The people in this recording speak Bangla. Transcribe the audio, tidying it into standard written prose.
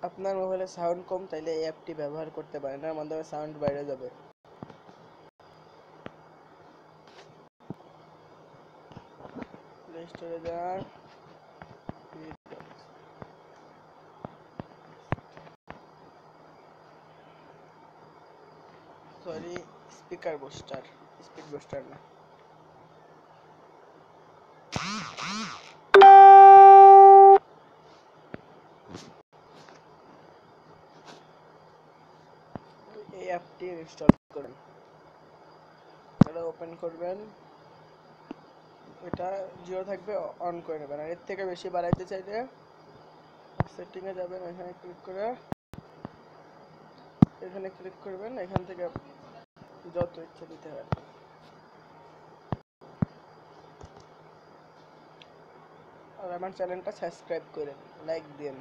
আপনার মোবাইলে সাউন্ড কম, তাইলে এই অ্যাপটি ব্যবহার করতে পারেন না, মাধ্যমে সাউন্ড বাইরে যাবে। প্লে স্টোরে যান, sorry, speaker booster, speed booster না। এই অ্যাপটি ইনস্টল করেন, এটা ওপেন করবেন, এটা জিরো থাকবে, অন করে নেবেন। আর এর থেকে বেশি বাড়াইতে চাইলে সেটিংয়ে যাবেন, এখানে ক্লিক করে এখানে ক্লিক করবেন, এখান থেকে যত ইচ্ছা দিতে পারেন। আর আমার চ্যানেলটা সাবস্ক্রাইব করেন, লাইক দিন।